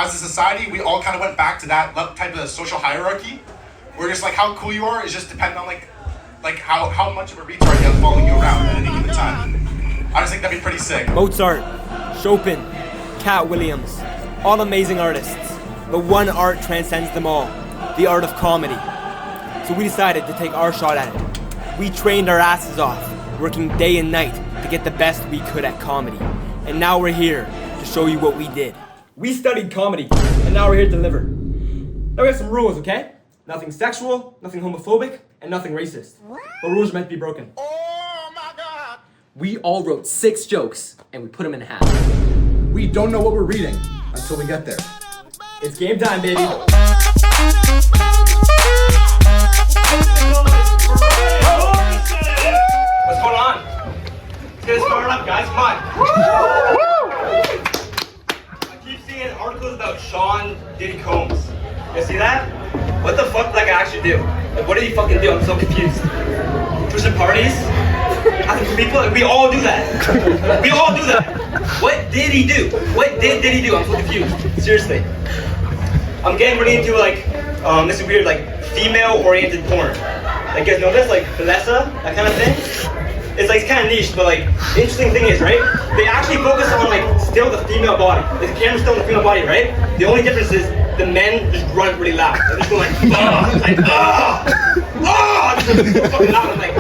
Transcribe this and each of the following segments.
as a society, we all kind of went back to that type of social hierarchy, where just like how cool you are is just dependent on like how much of a retard you have following you around at any given time. I just think that'd be pretty sick. Mozart, Chopin, Cat Williams, all amazing artists. But one art transcends them all, the art of comedy. So we decided to take our shot at it. We trained our asses off, working day and night to get the best we could at comedy. And now we're here to show you what we did. We studied comedy, and now we're here to deliver. Now we have some rules, okay? Nothing sexual, nothing homophobic, and nothing racist. The rules are meant to be broken. Oh my God! We all wrote 6 jokes, and we put them in half. We don't know what we're reading until we get there. It's game time, baby. What's going on? Let's get it started up, guys. Come on. I keep seeing articles about Sean Diddy Combs. You see that? What the fuck did that guy actually do? Like, what did he fucking do? I'm so confused. Twisting parties? Asking people? We all do that. We all do that. What did he do? What did he do? I'm so confused. Seriously. I'm getting really into like, this is weird, like female-oriented porn. Like, you guys know this? Like, Vanessa? That kind of thing? It's like, it's kind of niche, but like, the interesting thing is, right? They actually focus on like, still the female body. Like, the camera's still in the female body, right? The only difference is, the men just grunt really loud. They're just going like, just so fucking loud. I'm like,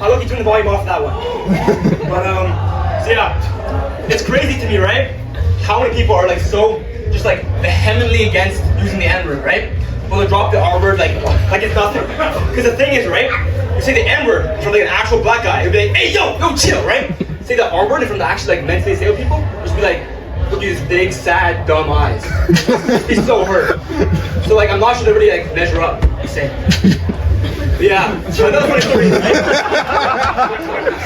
I'll look you turn the volume off that one. But, so yeah, it's crazy to me, right? How many people are like so, just like vehemently against using the N-word, right? Well, they drop the R-word like it's nothing. Because the thing is, right? You say the N-word from like an actual black guy, it'd be like, hey, yo, chill, right? Say the R-word in front of the actually like mentally disabled people, just be like, look at these big, sad, dumb eyes. He's so hurt. So like, I'm not sure they really like measure up. You say. But yeah. So another funny story, right?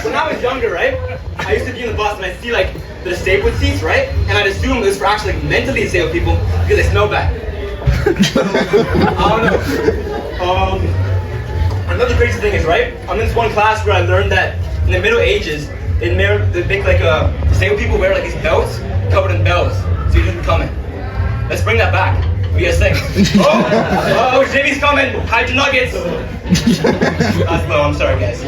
When I was younger, right? I used to be in the bus and I'd see like the disabled seats, right? And I'd assume it was for actually like mentally disabled people because they smell bad. I don't know. Another crazy thing is, right? I'm in this one class where I learned that in the Middle Ages, they make like disabled people wear like these belts covered in bells, so you didn't come in. Let's bring that back. What do you guys think? Oh, Jimmy's coming. Hide your nuggets. That's low. I'm sorry, guys. I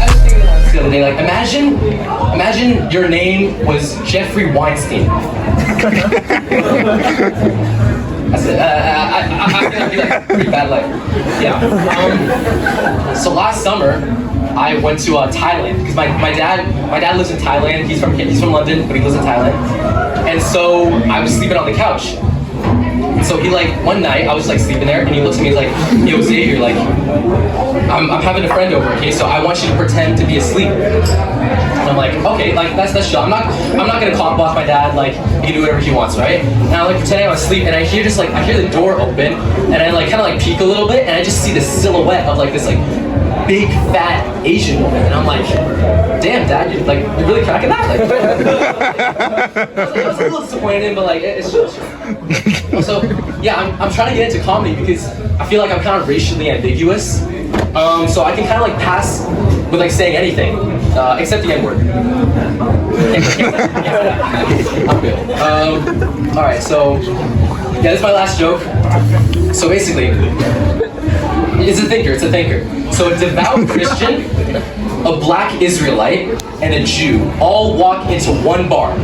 was thinking about this the other day. Like, imagine your name was Jeffrey Weinstein. I said, I'm gonna be like pretty bad, like, yeah. So last summer, I went to Thailand because my dad lives in Thailand. He's from London, but he lives in Thailand. And so I was sleeping on the couch. And so he like one night I was like sleeping there, and he looks at me, he's like, "Yo, Xavier, like, I'm having a friend over, okay? So I want you to pretend to be asleep." And I'm like, okay, like that's chill. I'm not gonna cop block my dad. Like, he can do whatever he wants, right? And I'm like pretending I'm asleep, and I hear the door open, and I like kind of like peek a little bit, and I just see the silhouette of like this like big fat Asian woman, and I'm like, damn, Dad, you're really cracking that. Like, I was a little disappointed, but like it's chill. So yeah, I'm trying to get into comedy because I feel like I'm kind of racially ambiguous. So I can kind of like pass with like saying anything, except the N-word. I'm good. All right, so yeah, this is my last joke. So basically, it's a thinker. So a devout Christian, a black Israelite, and a Jew all walk into one bar.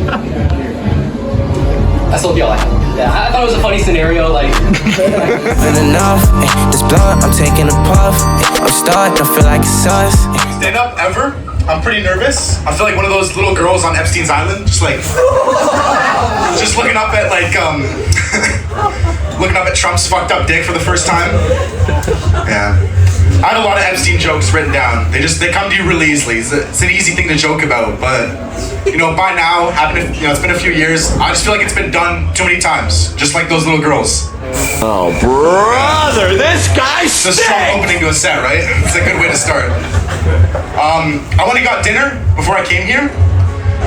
That's all y'all like. Yeah, I thought it was a funny scenario, like. Enough, this blunt, I'm taking a puff. I'm starting to feel like it's us. Stand up ever? I'm pretty nervous. I feel like one of those little girls on Epstein's Island, just like, just looking up at like, looking up at Trump's fucked up dick for the first time. Yeah. I had a lot of Epstein jokes written down. They come to you really easily. It's an easy thing to joke about, but you know, by now, it's been a few years. I just feel like it's been done too many times, just like those little girls. Oh, brother, this guy stinks! It's a strong opening to a set, right? It's a good way to start. I went and got dinner before I came here,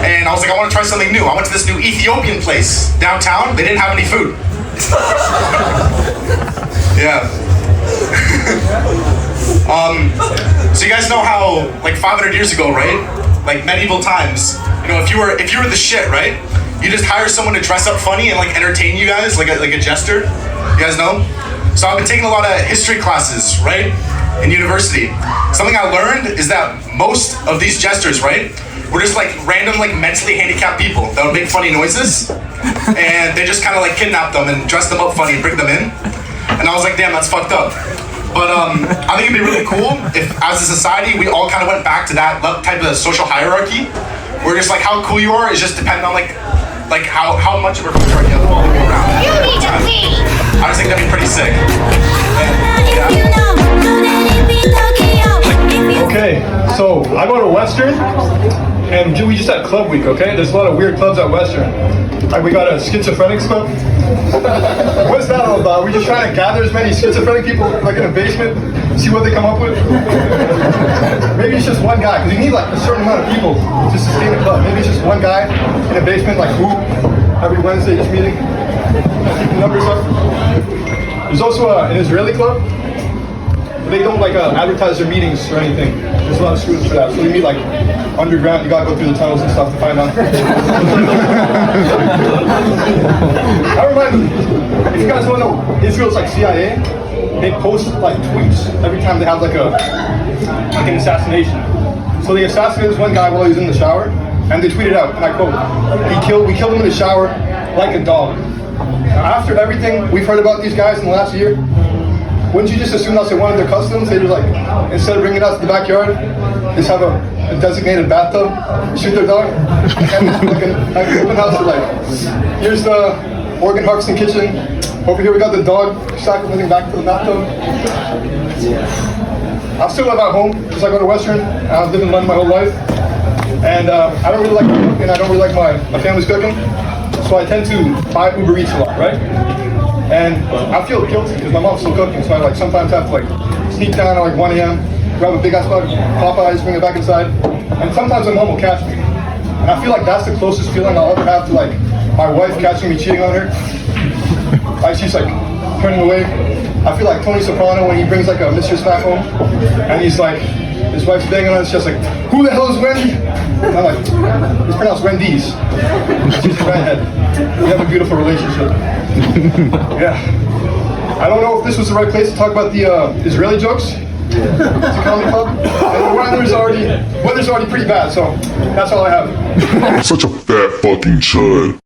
and I was like, I want to try something new. I went to this new Ethiopian place downtown. They didn't have any food. Yeah. So you guys know how, like 500 years ago, right? Like medieval times, you know, if you were the shit, right? You just hire someone to dress up funny and like entertain you guys, like a jester. You guys know? So I've been taking a lot of history classes, right? In university. Something I learned is that most of these jesters, right? Were just like random like mentally handicapped people that would make funny noises. And they just kind of like kidnap them and dress them up funny and bring them in. And I was like, damn, that's fucked up. But I think it'd be really cool if, as a society, we all kind of went back to that type of social hierarchy, where just like how cool you are is just dependent on like how much of a culture you have to follow around. I just think that'd be pretty sick. Okay, so I go to Western, and we just had club week, okay? There's a lot of weird clubs at Western. Like we got a schizophrenics club. What's that all about? We're just trying to gather as many schizophrenic people like in a basement, see what they come up with. Maybe it's just one guy, because you need like a certain amount of people to sustain a club. Maybe it's just one guy in a basement, like who every Wednesday just meeting, keep the numbers up. There's also an Israeli club. They don't like advertise their meetings or anything. There's a lot of students for that. So they meet like underground. You gotta go through the tunnels and stuff to find out. I remind you, if you guys don't know, Israel's like CIA. They post like tweets every time they have like an assassination. So they assassinated this one guy while he was in the shower, and they tweeted out, and I quote, we killed him in the shower like a dog. Now, after everything we've heard about these guys in the last year, wouldn't you just assume that's one of their customs? They just like, instead of bringing us to the backyard, just have a designated bathtub, shoot their dog, and like an open house. Like, here's the organ harvesting kitchen. Over here we got the dog sacrificing back to the bathtub. I still live at home because I go to Western. I've lived in London my whole life, and I don't really like cooking. I don't really like my family's cooking, so I tend to buy Uber Eats a lot, right? And I feel guilty because my mom's still cooking, so I like sometimes have to like sneak down at like 1 a.m., grab a big ass bag of Popeyes, bring it back inside, and sometimes my mom will catch me. And I feel like that's the closest feeling I'll ever have to like my wife catching me cheating on her. Like she's like turning away. I feel like Tony Soprano when he brings like a mistress back home, and he's like, his wife's banging on, it's just like, who the hell is Wendy? And I'm like, it's pronounced Wendy's. She's a redhead. We have a beautiful relationship. Yeah. I don't know if this was the right place to talk about the Israeli jokes. It's a comedy club. And the weather's already pretty bad, so that's all I have. Such a fat fucking chud.